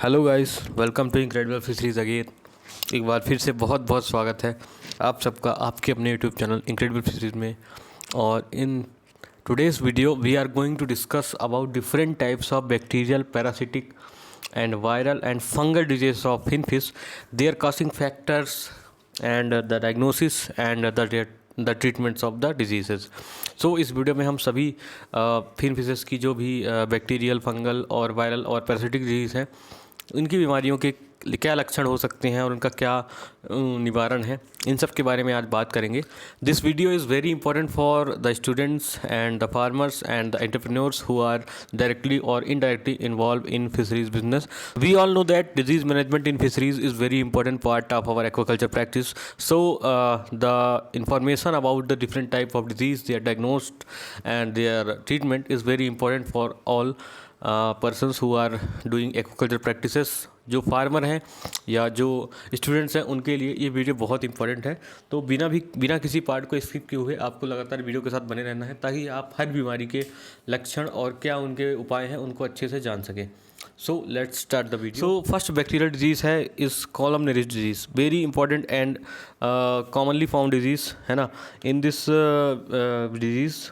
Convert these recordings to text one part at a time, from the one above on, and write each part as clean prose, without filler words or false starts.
Hello guys, welcome to Incredible Fisheries again. एक बार फिर से बहुत बहुत स्वागत है आप सबका आपके अपने यूट्यूब चैनल इनक्रेडिबल फिशरीज में। और in today's video we are going to discuss about different types of bacterial, parasitic and viral and fungal diseases of finfish, their causing factors and the diagnosis and the treatments of the diseases. So इस video में हम सभी fin fishes की जो भी bacterial, fungal और viral और parasitic disease हैं, इनकी बीमारियों के क्या लक्षण हो सकते हैं और उनका क्या निवारण है, इन सब के बारे में आज बात करेंगे। This video is very important for the students and the farmers and the entrepreneurs who are directly और indirectly involve in fisheries business. We all know that disease management in fisheries is very important part of our aquaculture practice. So the information about the different type of disease, their diagnosed and their treatment is very important for all persons who are doing aquaculture practices. जो farmer हैं या जो students हैं उनके लिए ये video बहुत important है। तो बिना किसी पार्ट को स्किप किए हुए आपको लगातार वीडियो के साथ बने रहना है, ताकि आप हर बीमारी के लक्षण और क्या उनके उपाय हैं उनको अच्छे से जान सकें। So let's start the video. So first bacterial disease है इस columnaris disease, very important and commonly found disease है ना। In this disease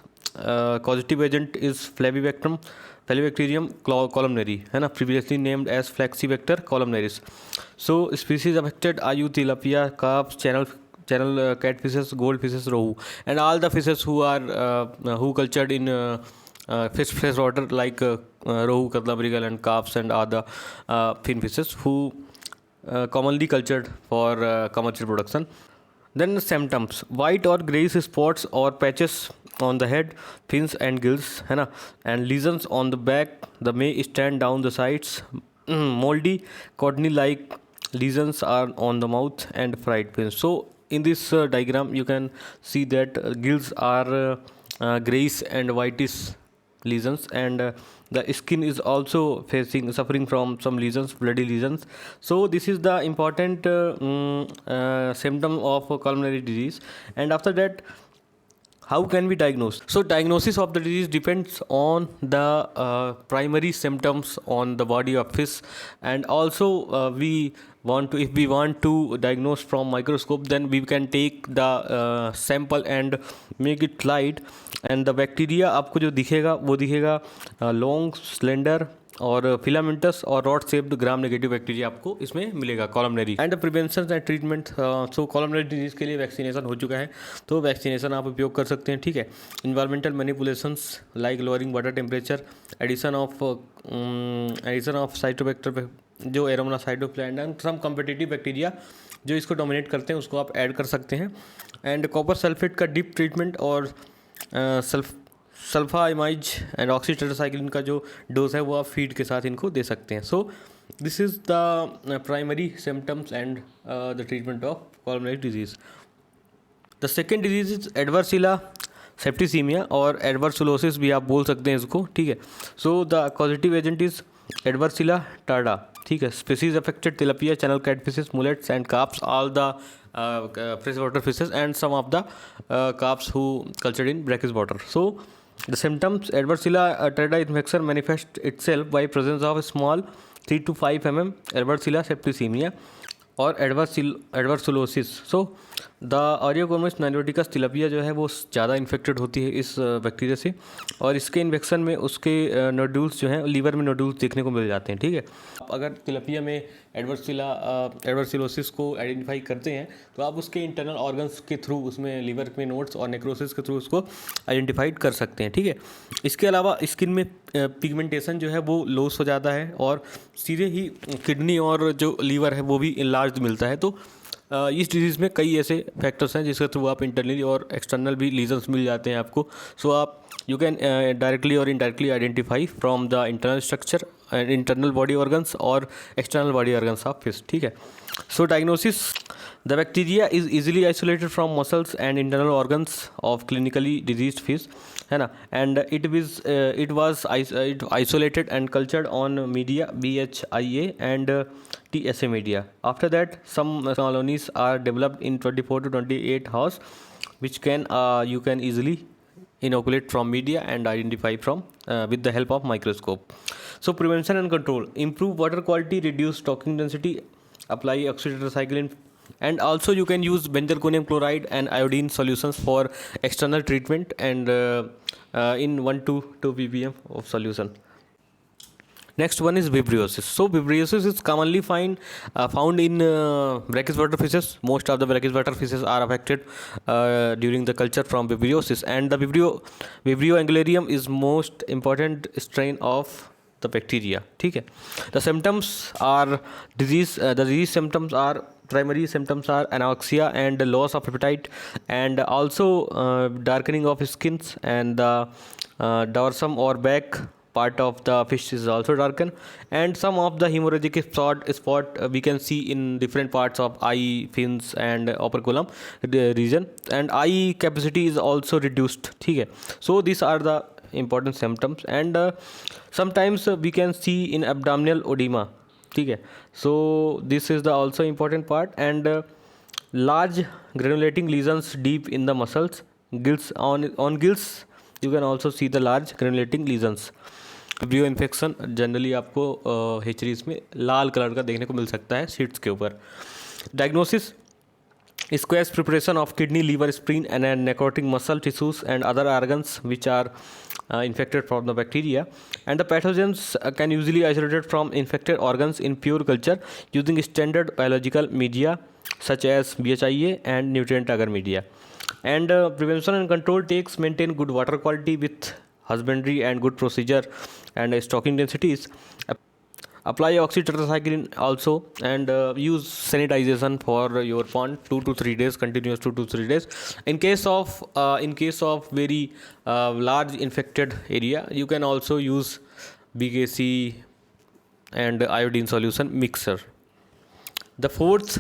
causative agent is Flabibacterium columnari है ना, previously named as Flexibacter columnaris. So species affected are tilapia, carp, channel catfishes, goldfishes, rohu, and all the fishes who are who cultured in fresh water like rohu, katla, mrigal, and carps and other fin fishes who commonly cultured for commercial production. Then symptoms: white or greyish spots or patches on the head, fins and gills है ना, and lesions on the back, the may stand down the sides. Moldy cottony like lesions are on the mouth and fried fins. So in this diagram you can see that gills are greyish and whitish lesions, and the skin is also suffering from some lesions, bloody lesions. So this is the important symptom of pulmonary disease. And after that, how can we diagnose? So diagnosis of the disease depends on the primary symptoms on the body of fish, and also if we want to diagnose from microscope, then we can take the sample and make it light, and the bacteria आपको जो दिखेगा वो दिखेगा long, slender और filamentous और rod shaped gram negative bacteria आपको इसमें मिलेगा columnaris. And prevention and treatment, so columnaris disease के लिए वैक्सीनेशन हो चुका है, तो वैक्सीनेशन आप उपयोग कर सकते हैं, ठीक है। Environmental manipulations like lowering water temperature, addition of citrobacter जो aeromonas cytoplasm and some competitive bacteria जो इसको डोमिनेट करते हैं उसको आप ऐड कर सकते हैं। एंड कॉपर सल्फेट का डिप ट्रीटमेंट और सल्फाइमाइज एंड ऑक्सीटेट्रासाइक्लिन का जो डोज है वो आप फीड के साथ इनको दे सकते हैं। So this is the primary symptoms and the treatment of columnaris disease. The second disease is Edwardsiella septicemia और एडवर्सुलोसिस भी आप बोल सकते हैं इसको, ठीक है। So the causative agent is Edwardsiella tarda, ठीक है। Species affected tilapia, channel catfishes, mullets and carps, all the fresh water fishes and some of the carps who cultured in brackish water. So the symptoms: Edwardsilla tarda infection manifests itself by presence of a small 3 to 5 mm Edwardsilla septicemia और एडवर्सुलोसिस। So the ऑरियोगोमिस नाइलोटिकस tilapia जो है वो ज़्यादा infected होती है इस bacteria से, और इसके इन्फेक्शन में उसके नोड्यूल्स जो हैं लीवर में नोड्यूल्स देखने को मिल जाते हैं, ठीक है। अगर तिलापिया में एडवर्सिलोसिस को आइडेंटिफाई करते हैं तो आप उसके इंटरनल ऑर्गन्स के थ्रू उसमें लीवर में नोड्स और नेक्रोसिस के थ्रू उसको आइडेंटिफाइड कर सकते हैं, ठीक है। इसके अलावा स्किन में पिगमेंटेशन जो है वो लॉस हो जाता है और सीधे ही किडनी और जो लीवर है वो भी इनलार्ज मिलता है। तो इस डिजीज़ में कई ऐसे फैक्टर्स हैं जिसके थ्रू आप इंटरनली और एक्सटर्नल भी लीजन्स मिल जाते हैं आपको। सो आप यू कैन डायरेक्टली और indirectly identify from the internal structure and internal body organs और external body organs of fish, ठीक है। So diagnosis: the bacteria is easily isolated from muscles and internal organs of clinically diseased fish है ना, and it was isolated and cultured on media BHIA and TSA media. After that, some colonies are developed in 24 to 28 hours, which you can easily inoculate from media and identify from with the help of microscope. So prevention and control: improve water quality, reduce stocking density, apply oxytetracycline, and also you can use benzalkonium chloride and iodine solutions for external treatment, and in 1 to 2 ppm of solution. Next one is vibriosis. So vibriosis is commonly found in brackish water fishes. Most of the brackish water fishes are affected during the culture from vibriosis, and the vibrio angularium is most important strain of the bacteria. ठीक है. The symptoms are disease. The disease symptoms are primary symptoms are anoxia and loss of appetite, and also darkening of skins, and the dorsum or back part of the fish is also darkened, and some of the hemorrhagic spot we can see in different parts of eye, fins, and operculum region, and eye capacity is also reduced. ठीक है. So these are the important symptoms, and sometimes we can see in abdominal edema. ठीक है. So this is the also important part, and large granulating lesions deep in the muscles, gills on gills you can also see the large granulating lesions. Vibrio infection generally आपको हेचरीज में लाल colour का देखने को मिल सकता है sheets के ऊपर. Diagnosis: squash preparation of kidney, liver, spleen, and necrotic muscle tissues and other organs which are infected from the bacteria, and the pathogens can usually isolated from infected organs in pure culture using standard biological media such as BHIA and nutrient agar media. And prevention and control takes maintain good water quality with husbandry and good procedure and stocking densities. Apply oxytetracycline also, and use sanitization for your pond 2 to 3 days, continuous 2 to 3 days. In case of very large infected area, you can also use BKC and iodine solution mixer. The fourth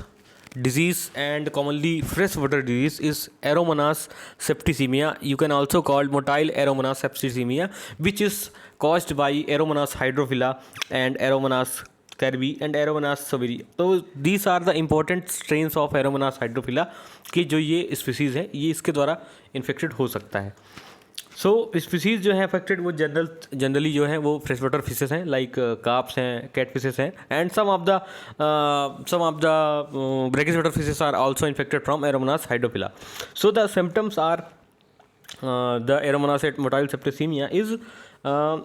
disease and commonly freshwater disease is Aeromonas septicemia. You can also call motile Aeromonas septicemia, which is caused by Aeromonas hydrophila and Aeromonas carbi and Aeromonas saveri. तो these are the important strains of Aeromonas hydrophila कि जो ये species है ये इसके द्वारा infected हो सकता है. सो स्पीसीज जो है अफेक्टेड वो जनरली जो है वो फ्रेश वाटर फिशेस हैं, लाइक कार्प्स हैं, कैट फिशेस हैं, and some of the brackish water fishes are also infected from Aeromonas hydrophila. So the symptoms are the Aeromonas motile septicemia is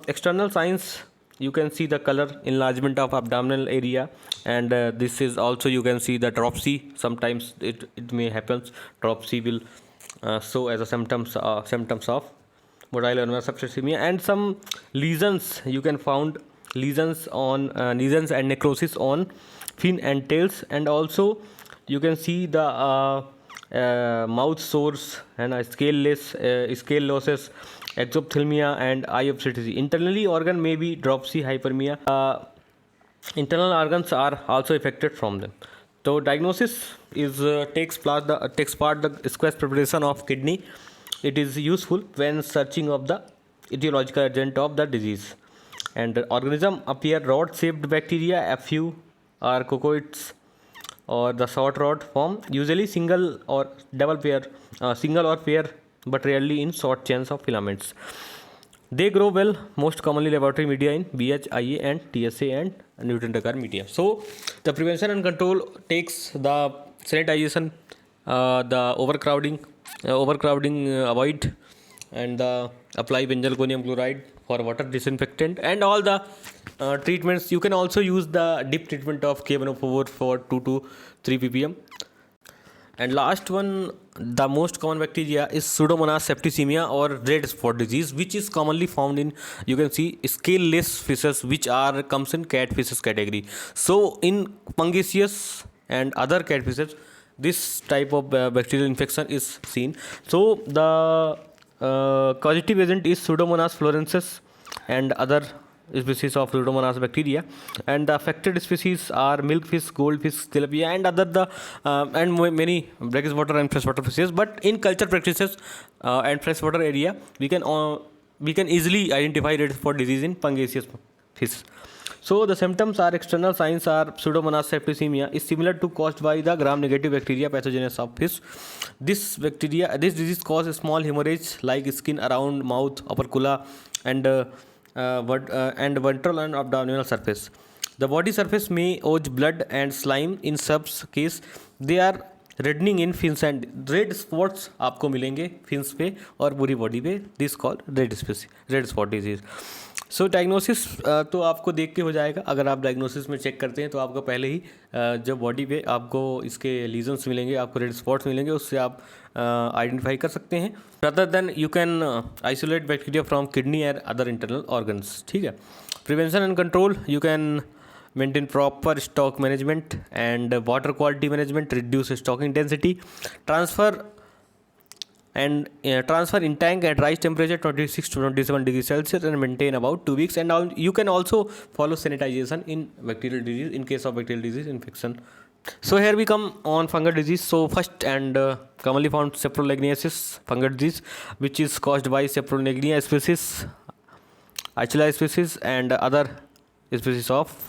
external signs. You can see the color enlargement of abdominal area, and this is also you can see the dropsy. Sometimes it may happen. Dropsy will show as a symptoms of motile Aeromonas septicemia, and some lesions you can found lesions and necrosis on fin and tails, and also you can see the mouth sores and scale losses, exophthalmia, and eye obscurity. Internally organ may be dropsy, hyperemia. Internal organs are also affected from them. So diagnosis is takes part the squash preparation of kidney. It is useful when searching of the etiological agent of the disease. And organism appear rod-shaped bacteria, a few are cocoids or the short rod form, usually single or pair, but rarely in short chains of filaments. They grow well, most commonly laboratory media in BHIA and TSA and nutrient agar media. So the prevention and control takes the sanitization, the overcrowding avoid, and apply benzalkonium chloride for water disinfectant, and all the treatments. You can also use the dip treatment of K104 for 2 to 3 ppm. And last one, the most common bacteria is Pseudomonas septicemia or red spot disease, which is commonly found in, you can see, scaleless fishes, which comes in catfishes category. So in Pungaceous and other catfishes, this type of bacterial infection is seen. So the causative agent is Pseudomonas florensis and other species of Pseudomonas bacteria, and the affected species are milkfish, goldfish, tilapia, and and many brackish water and freshwater fishes. But in culture practices and freshwater area, we can easily identify red spot disease in Pungaceous fish. So the symptoms are external signs are Pseudomonas septicemia is similar to caused by the gram-negative bacteria pathogenes of fish. This disease causes small hemorrhage like skin around mouth, opercula, and and ventral and abdominal surface. The body surface may oozes blood and slime. In some case they are reddening in fins and red spots आपको मिलेंगे fins पे और पूरी body पे. This call red spot disease. So diagnosis तो आपको देख के हो जाएगा. अगर आप डायग्नोसिस में चेक करते हैं तो आपको पहले ही जो बॉडी पे आपको इसके लीजन्स मिलेंगे, आपको रेड स्पॉट्स मिलेंगे, उससे आप आइडेंटिफाई कर सकते हैं. Rather than you can isolate bacteria from kidney and other internal organs. ठीक है. Prevention and control, you can maintain proper stock management and water quality management, reduce stocking density, transfer in tank at right temperature 26 to 27 degrees Celsius and maintain about 2 weeks. And you can also follow sanitization in bacterial disease in case of bacterial disease infection. So here we come on fungal disease. So first and commonly found saprolegniasis fungal disease, which is caused by Saprolegnia species, Achilla species and other species of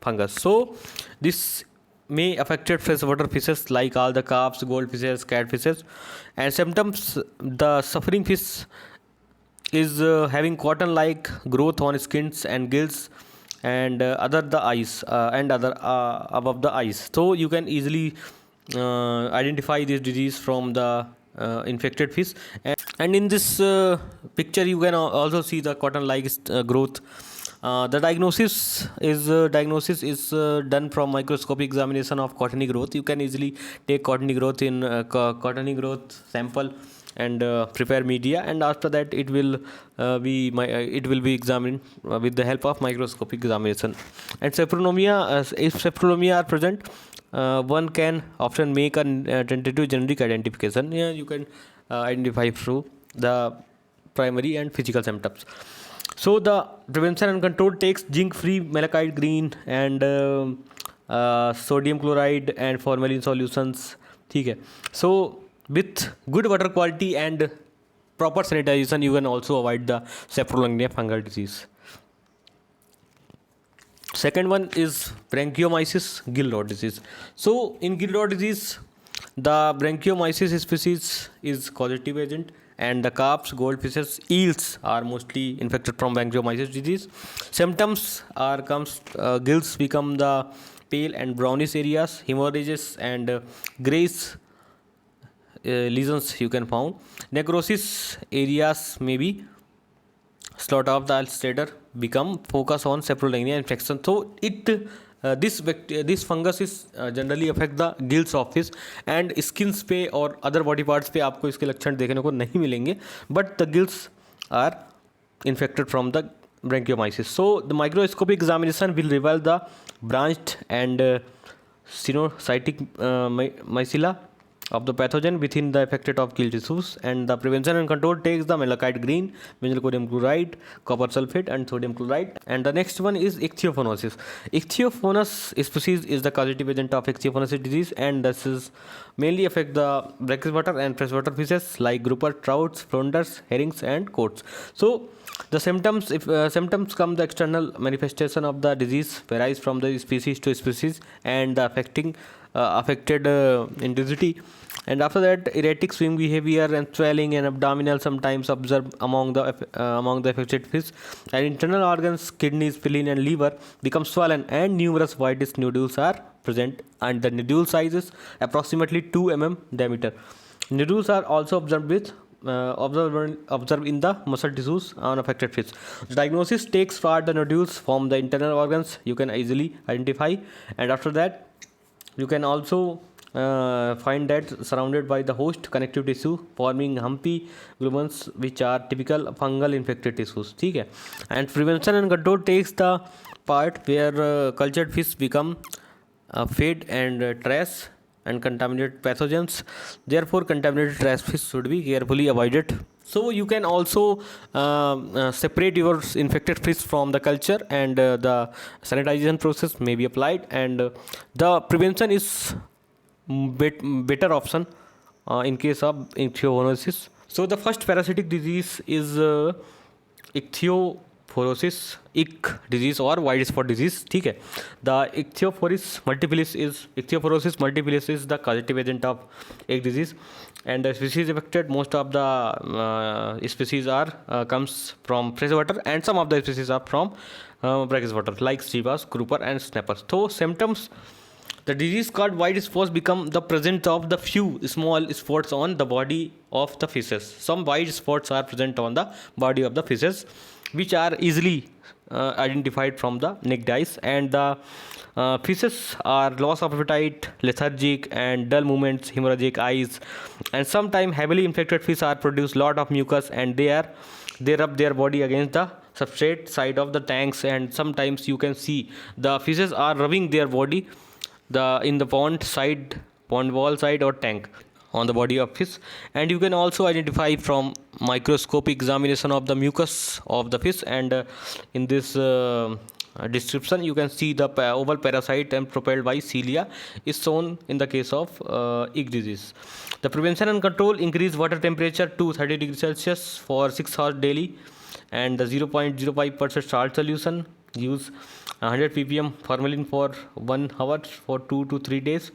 fungus. So this may affected freshwater fishes like all the carps, goldfishes, catfishes. And symptoms: the suffering fish is having cotton-like growth on skins and gills and other the eyes and other above the eyes. So you can easily identify this disease from the infected fish. And in this picture you can also see the cotton-like growth. The diagnosis is done from microscopic examination of cottony growth. You can easily take cottony growth in cottony growth sample and prepare media, and after that it will be examined with the help of microscopic examination. And sapronomia, if sapronomia are present, one can often make a tentative generic identification. Yeah, you can identify through the primary and physical symptoms. So the prevention and control takes zinc-free malachite green and sodium chloride and formalin solutions. ठीक है. So with good water quality and proper sanitization, you can also avoid the Saprolegnia fungal disease. Second one is Branchiomyces gill rot disease. So in gill rot disease, the Branchiomyces species is causative agent, and the carps, goldfishes, eels are mostly infected from Branchiomyces disease. Symptoms are gills become the pale and brownish areas, hemorrhages and grayish lesions you can found. Necrosis areas may be slot of the ulcer become focus on Saprolegnia infection. So this fungus is generally affect the gills of fish and skins पे और other body parts पे आपको इसके लक्षण देखने को नहीं मिलेंगे, but the gills are infected from the Branchiomyces. So the microscopic examination will reveal the branched and sinusocytic mycela of the pathogen within the affected of gill tissues. And the prevention and control takes the malachite green, benzalkonium chloride, copper sulfate and sodium chloride. And the next one is ichthyophanosis. Ichthyophonus species is the causative agent of ichthyophanosis disease, and this is mainly affect the brackish water and freshwater fishes like grouper, trouts, flounders, herrings and coats. So the symptoms, if symptoms come, the external manifestation of the disease varies from the species to species and the affected intensity. And after that, erratic swim behavior and swelling and abdominal sometimes observed among the affected fish. And internal organs, kidneys, spleen and liver become swollen, and numerous whitish nodules are present, and the nodule size is approximately 2 mm diameter. Nodules are also observed in the muscle tissues on affected fish. The diagnosis takes part the nodules from the internal organs you can easily identify, and after that you can also find that surrounded by the host connective tissue forming humpy globulins which are typical fungal infected tissues. ठीक है. And prevention and control takes the part where cultured fish become fed and trash and contaminated pathogens. Therefore contaminated trash fish should be carefully avoided. So you can also separate your infected fish from the culture, and the sanitization process may be applied, and the prevention is better option in case of ichthyophanosis. So the first parasitic disease is ichthyophorosis ick disease or white spot disease. ठीक है. The ichthyophorosis multifilus is the causative agent of ick disease, and the species affected, most of the species are comes from freshwater, and some of the species are from brackish water like sea bass, grouper and snappers. So symptoms: the disease called white spots become the presence of the few small spots on the body of the fishes. Some white spots are present on the body of the fishes, which are easily identified from the naked eyes, and the fishes are loss of appetite, lethargic and dull movements, hemorrhagic eyes, and sometimes heavily infected fish are produce lot of mucus, and they rub their body against the substrate side of the tanks, and sometimes you can see the fishes are rubbing their body in the pond wall side or tank on the body of fish. And you can also identify from microscopic examination of the mucus of the fish, and in this description you can see the oval parasite and propelled by cilia is shown in the case of ick disease. The prevention and control: increase water temperature to 30 degrees Celsius for 6 hours daily, and the 0.05% salt solution. Use 100 ppm formalin for 1 hour for 2 to 3 days.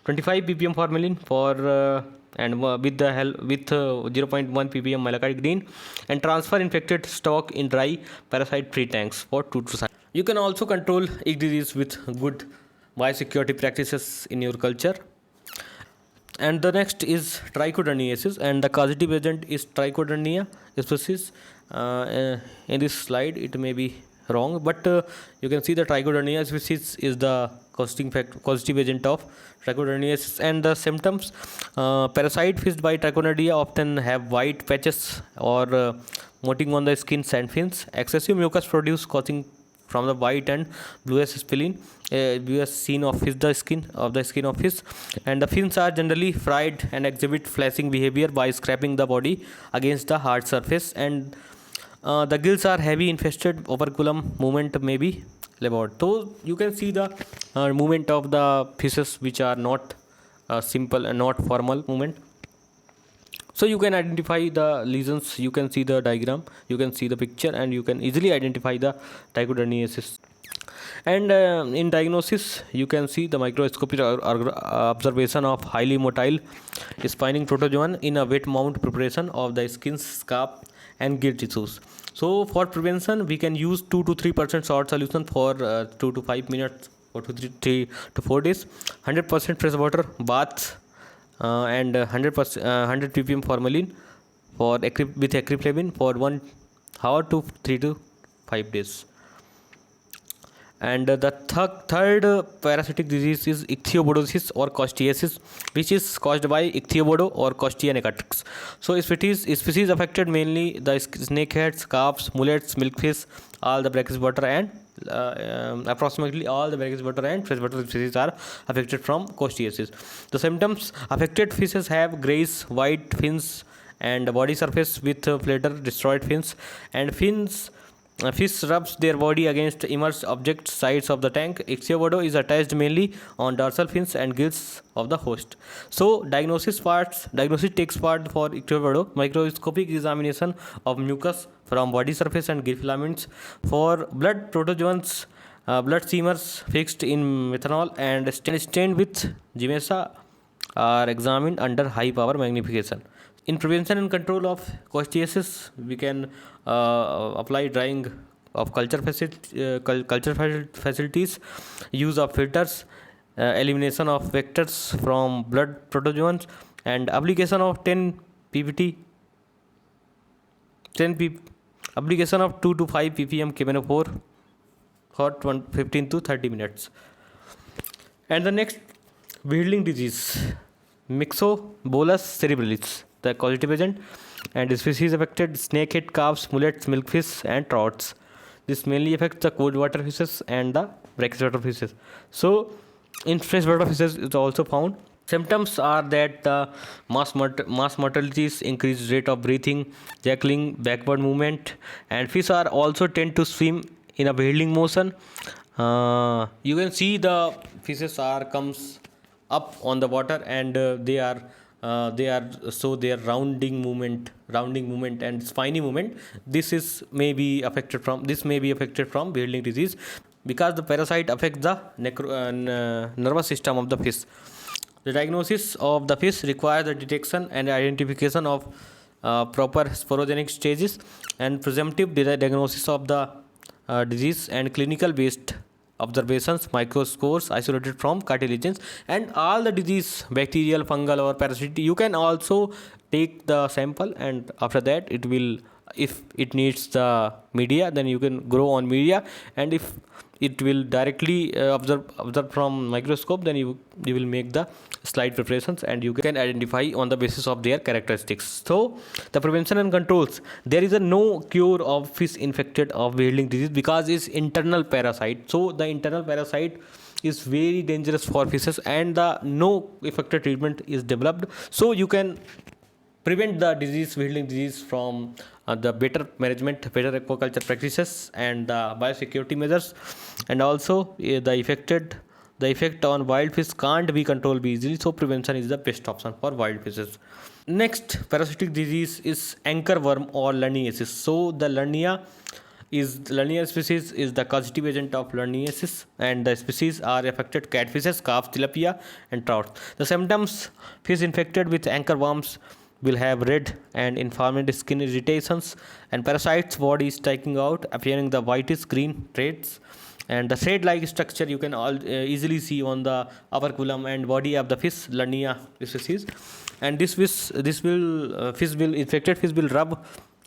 25 ppm formalin for with 0.1 ppm malachite green, and transfer infected stock in dry parasite free tanks for 2 to 5. You can also control ick disease with good biosecurity practices in your culture. And the next is trichodermiasis, and the causative agent is Trichodermia species. In this slide it may be wrong, but you can see the Trichodermia species is the causative agent of trichodermiasis. And the symptoms: parasite fished by Trichodermia often have white patches or moting on the skin and fins. Excessive mucus produced causing from the white and bluish spilling, bluish seen of fish, the skin of fish, and the fins are generally fried and exhibit flashing behavior by scraping the body against the hard surface, and the gills are heavy infested. Operculum movement may be labored. So you can see the movement of the fishes which are not simple and not formal movement. So you can identify the lesions, you can see the diagram, you can see the picture, and you can easily identify the trichodermiasis. And in diagnosis, you can see the microscopic observation of highly motile spinning protozoan in a wet mount preparation of the skin, scalp and gill tissues. So for prevention, we can use 2 to 3% salt solution for 2 to 5 minutes or 3 to 4 days, 100% fresh water bath, and 100 ppm formalin for with acryflavin for 1 hour to 3 to 5 days. And the third parasitic disease is ichthyobodosis or costiasis, which is caused by ichthyobodo or Costia necatrix. So species affected mainly the snakeheads, carps, mullets, milkfish, all the brackish water, and approximately all the brackish water and freshwater species are affected from costiasis. The symptoms: affected fishes have grayish white fins and body surface with flatter destroyed fins, and fish rubs their body against immersed object sides of the tank. Ichthyobodo is attached mainly on dorsal fins and gills of the host. So diagnosis takes part for ichthyobodo: microscopic examination of mucus from body surface and gill filaments. For blood protozoans, blood seamers fixed in methanol and stained with Gemesa are examined under high power magnification. In prevention and control of costiasis, we can apply drying of culture facilities, use of filters, elimination of vectors from blood protozoans, and application of 10 ppt, application of 2 to 5 ppm K-Menophore for 15 to 30 minutes. And the next, beetling disease, Myxobolus cerebralis, the causative agent, and species affected: snakehead, carps, mullets, milkfish and trouts. This mainly affects the cold water fishes and the brackish water fishes. So in freshwater fishes it is also found. Symptoms are that the mass mortality, increased rate of breathing, jackling, backward movement, and fish are also tend to swim in a beetling motion. You can see the fishes comes up on the water, and they are they are so their rounding movement and spiny movement. This may be affected from Behring disease, because the parasite affects the nervous system of the fish. The diagnosis of the fish requires the detection and identification of proper sporogenic stages, and presumptive diagnosis of the disease, and clinical based observations, microscopes isolated from cartilagens, and all the disease, bacterial, fungal or parasitic. You can also take the sample, and after that it will, if it needs the media, then you can grow on media, and if it will directly observe from microscope, then you will make the slide preparations, and you can identify on the basis of their characteristics. So the prevention and controls: there is a no cure of fish infected of Behring disease, because it's internal parasite. So the internal parasite is very dangerous for fishes, and the no effective treatment is developed. So you can prevent the disease, Behring disease, from the better management, better aquaculture practices, and the biosecurity measures. And also the effect on wild fish can't be controlled easily, so prevention is the best option for wild fishes. Next parasitic disease is anchor worm or Lerniasis. So the Lernia species is the causative agent of Lerniasis, and the species are affected catfishes, carp, tilapia, and trout. The symptoms: fish infected with anchor worms will have red and inflamed skin irritations, and parasites body is sticking out, appearing the whitish green threads, and the thread-like structure you can easily see on the operculum and body of the fish, Lernia species. And infected fish will rub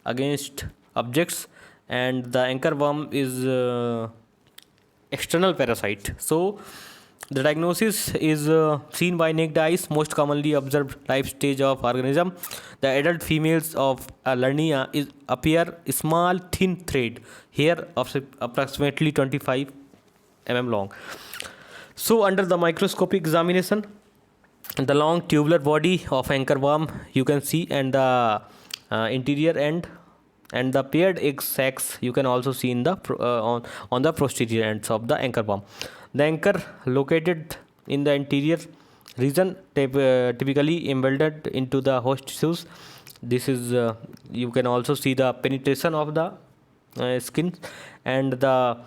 against objects, and the anchor worm is external parasite. So the diagnosis is seen by naked eyes, most commonly observed life stage of organism. The adult females of Lernia appear small thin thread, hair of approximately 25 long. So under the microscopic examination, the long tubular body of anchor worm you can see, and the interior end and the paired egg sacs you can also see in the on the posterior ends of the anchor worm. The anchor located in the interior region, typically embedded into the host tissues. This is you can also see the penetration of the skin, and the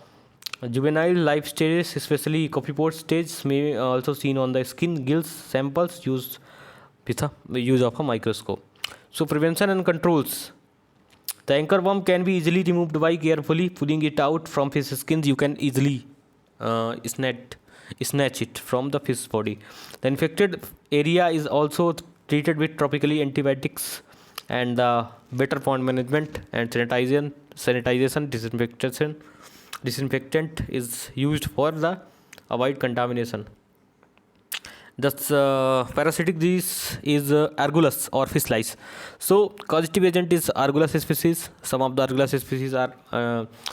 juvenile life stages, especially copypod stage, may also seen on the skin gills samples used with the use of a microscope. So prevention and controls: the anchor worm can be easily removed by carefully pulling it out from fish skins. You can easily snatch it from the fish body. The infected area is also treated with tropically antibiotics, and better pond management and disinfectant is used for the avoid contamination. Thus, parasitic disease is Argulus or fish lice. So, causative agent is Argulus species. Some of the Argulus species are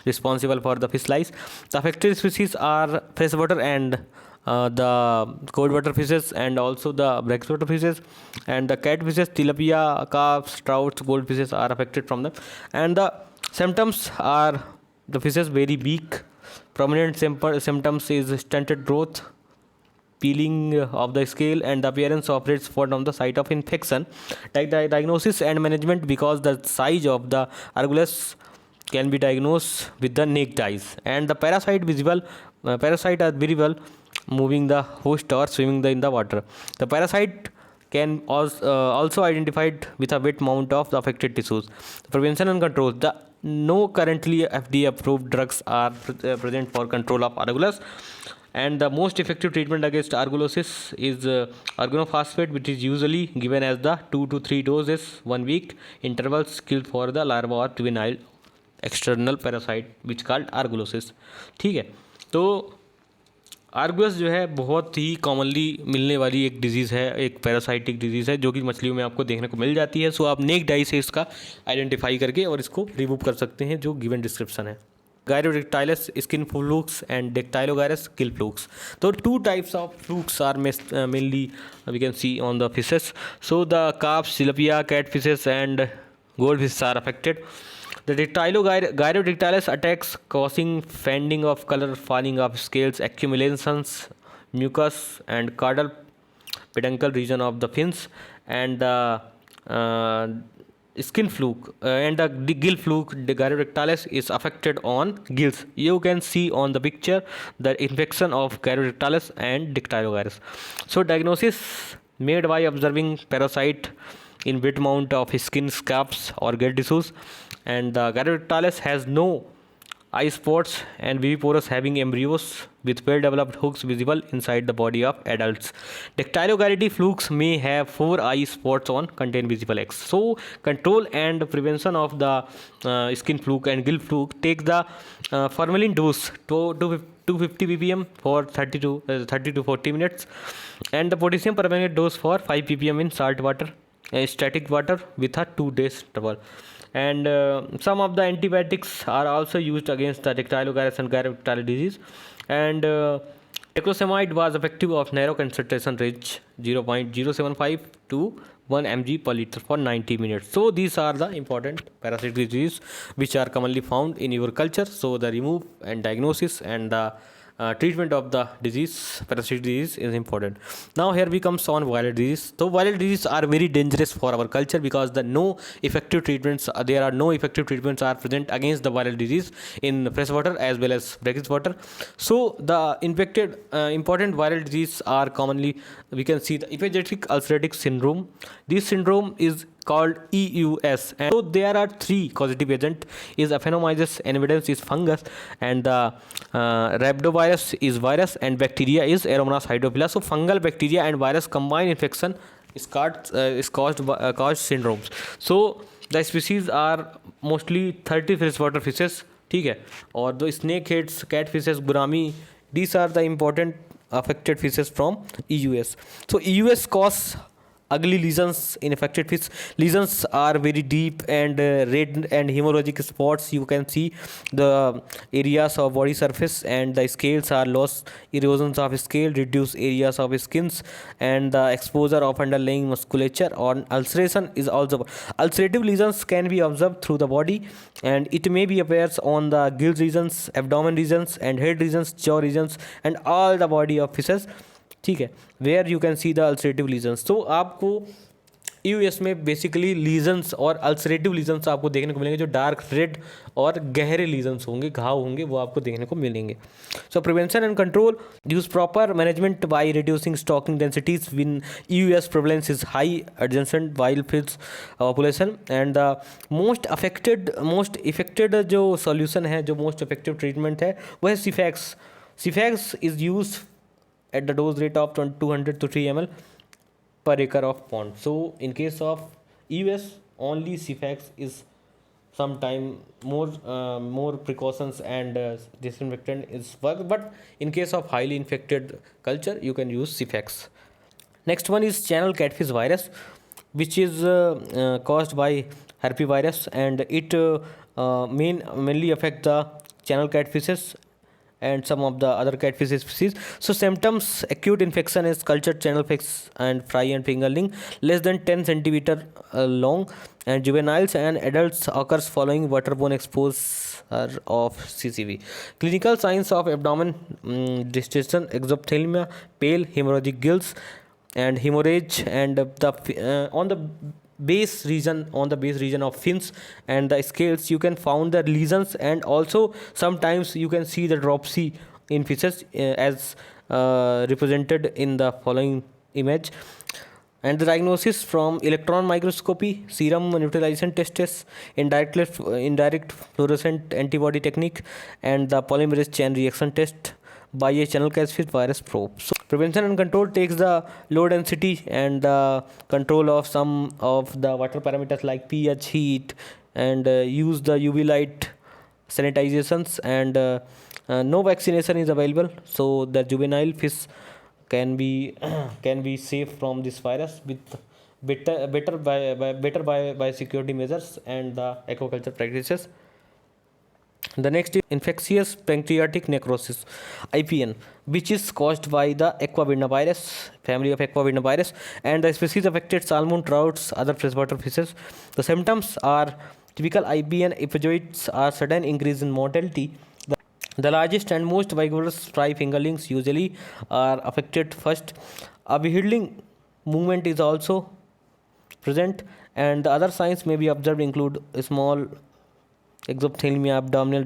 responsible for the fish lice. The affected species are freshwater and the cold water fishes, and also the brackish fishes, and the catfishes, tilapia, carps, trouts, goldfishes are affected from them. And the symptoms are: the fishes very weak. Prominent symptoms is stunted growth, peeling of the scale, and the appearance of red spot on the site of infection. Diagnosis and management: because the size of the Argulus can be diagnosed with the naked eyes, and the parasite are visible moving the host or swimming in the water. The parasite can also identified with a wet mount of the affected tissues. The prevention and control: the no currently FDA approved drugs are present for control of Argulus, and the most effective treatment against Argulosis is organophosphate, which is usually given as the 2 to 3 doses 1 week intervals, killed for the larva or juvenile external parasite which called argulosis. ठीक है, तो आर्गुलस जो है बहुत ही commonly मिलने वाली एक disease है, एक पैरासाइटिक डिजीज़ है जो कि मछलियों में आपको देखने को मिल जाती है. सो आप नेक्ड आई से इसका आइडेंटिफाई करके और इसको रिमूव कर सकते हैं जो गिवन डिस्क्रिप्शन है. Gyrodactylus skin flukes and Dactylogyrus gill flukes. So 2 types of flukes are mainly we can see on the fishes. So the carps, tilapia, catfishes and goldfish are affected. The Gyrodactylus attacks, causing fading of color, falling of scales, accumulations, mucus and caudal peduncle region of the fins, and the uh, skin fluke and the gill fluke, the gyrodactylus is affected on gills. You can see on the picture the infection of gyrodactylus and dactylogyrus. So diagnosis made by observing parasite in wet mount of skin scabs or gill tissues, and the gyrodactylus has no eye spots and viviparous, having embryos with well developed hooks visible inside the body of adults. Dactylogyridae flukes may have 4 eye spots on contain visible eggs. So control and prevention of the skin fluke and gill fluke, take the formalin dose to 250 ppm for 30 to 40 minutes, and the potassium permanganate dose for 5 ppm in salt water, static water, with a 2 days interval. And some of the antibiotics are also used against the dactylogyrus and gyrodactyly disease. And Taclosamide was effective of narrow concentration range 0.075 to 1 mg per liter for 90 minutes. So these are the important parasitic diseases which are commonly found in your culture. So the remove and diagnosis and the treatment of the disease, parasitic disease, is important. Now here we comes on viral disease. So viral disease are very dangerous for our culture because there are no effective treatments are present against the viral disease in freshwater as well as brackish water. So the infected important viral disease are commonly, we can see the epigenetic ulcerative syndrome. This syndrome is called EUS, and so there are 3 causative agent: is Aphanomyces evidens is fungus, and the rhabdovirus is virus, and bacteria is Aeromonas hydrophila. So fungal, bacteria and virus combined infection is caused syndromes. So the species are mostly 30 freshwater fishes, ठीक है, और the snake heads, catfishes, gurami, these are the important affected fishes from EUS. So EUS cause ugly lesions in affected fish. Lesions are very deep and red and hemorrhagic spots. You can see the areas of body surface, and the scales are lost, erosions of scale, reduced areas of skins, and the exposure of underlying musculature or ulceration is also. Ulcerative lesions can be observed through the body, and it may be appears on the gill regions, abdomen regions, and head regions, jaw regions, and all the body of fishes, ठीक है, where you can see the ulcerative lesions. तो आपको यूएस में basically lesions और ulcerative lesions आपको देखने को मिलेंगे, जो डार्क रेड और गहरे लीजन्स होंगे, घाव होंगे, वो आपको देखने को मिलेंगे. So prevention and control, use proper management by reducing stocking densities when us prevalence is high adjacent wild fish population. And the most effected जो सॉल्यूशन है, जो मोस्ट इफेक्टिव ट्रीटमेंट है, वो है Cyfax. Cyfax is use at the dose rate of 200 to 3 ml per acre of pond. So in case of EUS, only Cefax is sometime more precautions and disinfectant is work, but in case of highly infected culture you can use Cefax. Next one is channel catfish virus, which is caused by herpesvirus, and it mainly affect the channel catfishes and some of the other catfish species. So symptoms: acute infection is cultured channel fish and fry and fingerling less than 10 centimeter long, and juveniles and adults occurs following waterborne exposure of CCV. Clinical signs of abdomen distension, exophthalmia, pale hemorrhagic gills, and hemorrhage, and on the base region of fins and the scales you can found the lesions, and also sometimes you can see the dropsy in fishes as represented in the following image. And the diagnosis from electron microscopy, serum neutralization tests, indirect fluorescent antibody technique, and the polymerase chain reaction test by a channel catfish virus probe. So prevention and control takes the low density and the control of some of the water parameters like pH, heat, and use the UV light sanitizations, and no vaccination is available, so the juvenile fish can be safe from this virus with better biosecurity measures and the aquaculture practices. The next is infectious pancreatic necrosis, IPN, which is caused by the aquabinda virus, family of aquabinda virus, and the species affected salmon, trouts, other freshwater fishes. The symptoms are typical IPN episodes are sudden increase in mortality. The largest and most vigorous fry fingerlings usually are affected first. A beheading movement is also present, and the other signs may be observed include a small exophthalmia, abdominal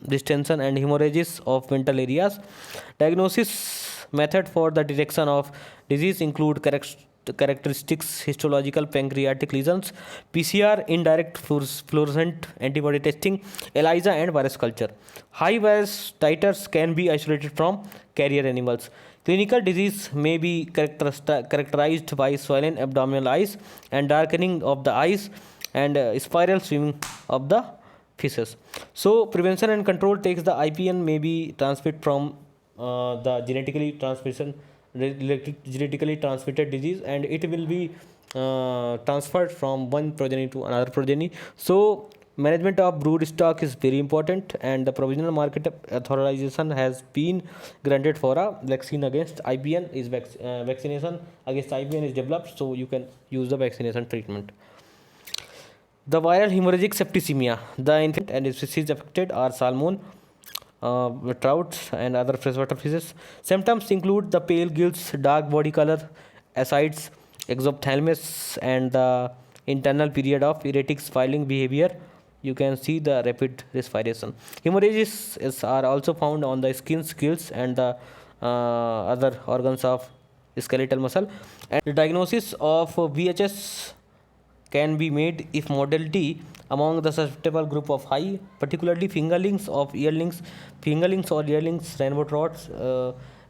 distension, and hemorrhages of ventral areas. Diagnosis method for the detection of disease include characteristics histological pancreatic lesions, PCR, indirect fluorescent antibody testing, ELISA, and virus culture. High virus titers can be isolated from carrier animals. Clinical disease may be characterized by swollen abdominal eyes and darkening of the eyes and spiral swimming of the feces. So prevention and control takes the IPN may be transmitted from the genetically transmitted disease, and it will be transferred from one progeny to another progeny. So management of brood stock is very important, and the provisional market authorization has been granted for a vaccine against IPN. Vaccination against IPN is developed, so you can use the vaccination treatment. The viral hemorrhagic septicemia, the infant and species affected are salmon, trout, and other freshwater fishes. Symptoms include the pale gills, dark body color, ascites, exophthalmos, and the internal period of erratic swelling behavior. You can see the rapid respiration. Hemorrhages are also found on the skin, gills, and the other organs of skeletal muscle. And the diagnosis of VHS can be made if mortality among the susceptible group of high, particularly fingerlings or yearlings, rainbow trouts,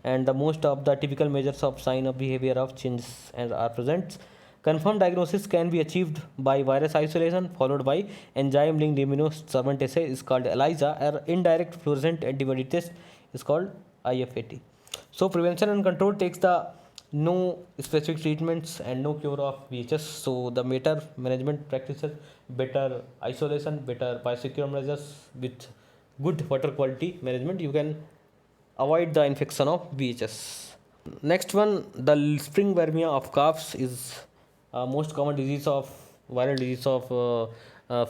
and the most of the typical measures of sign of behavior of changes and are present. Confirmed diagnosis can be achieved by virus isolation followed by enzyme-linked immunosorbent assay is called ELISA, or indirect fluorescent antibody test is called IFAT. So prevention and control takes the no specific treatments and no cure of VHS. So the better management practices, better isolation, better biosecure measures with good water quality management, you can avoid the infection of VHS. Next one, the spring vermia of calves is most common disease of viral disease of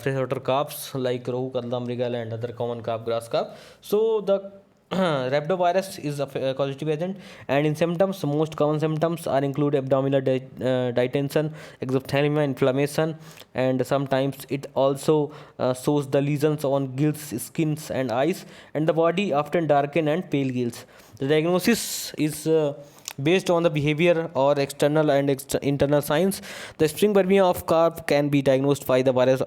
freshwater calves like rohu, kadam, mrigal, and other common calf, grass calf. So the rhabdovirus is a causative agent, and in symptoms, most common symptoms are include abdominal distension, exophthalmia, inflammation, and sometimes it also shows the lesions on gills, skins, and eyes, and the body often darken and pale gills. The diagnosis is based on the behavior or external and internal signs. The spring vermia of calf can be diagnosed by the virus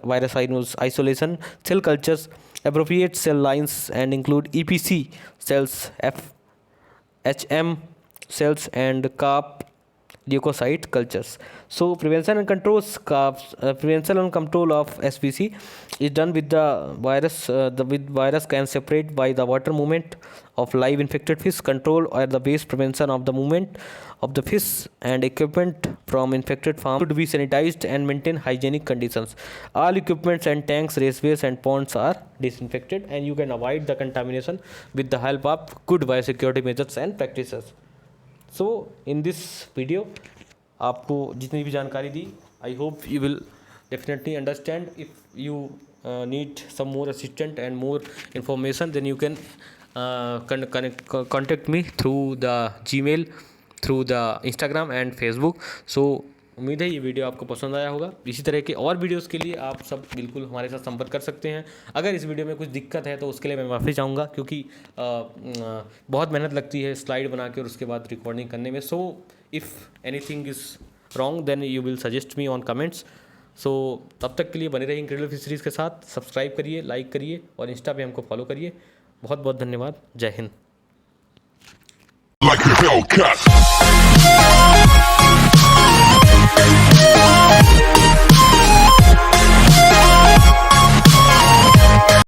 isolation, cell cultures, appropriate cell lines, and include EPC cells, FHM cells, and calf leukocyte cultures. So prevention and control of SPC is done with the virus. The virus can separate by the water movement of live infected fish. Control or the base prevention of the movement of the fish and equipment from infected farm should be sanitized and maintain hygienic conditions. All equipments and tanks, raceways, and ponds are disinfected, and you can avoid the contamination with the help of good biosecurity measures and practices. So in this video आपको जितनी भी जानकारी दी, I hope you will definitely understand. If you need some more assistant and more information, then you can contact me through the Gmail, through the Instagram and Facebook. So उम्मीद है ये video आपको पसंद आया होगा. इसी तरह के और वीडियोस के लिए आप सब बिल्कुल हमारे साथ संपर्क कर सकते हैं. अगर इस वीडियो में कुछ दिक्कत है तो उसके लिए मैं माफ़ी चाहूँगा, क्योंकि बहुत मेहनत लगती है स्लाइड बना के और उसके बाद रिकॉर्डिंग करने में. So if anything is wrong then you will suggest me on comments. So तब तक के लिए बने रहिए इनक्रेडिबल फिशरीज़ के साथ. सब्सक्राइब करिए, लाइक करिए और इंस्टा पे हमको फॉलो करिए. बहुत बहुत धन्यवाद. जय हिंद.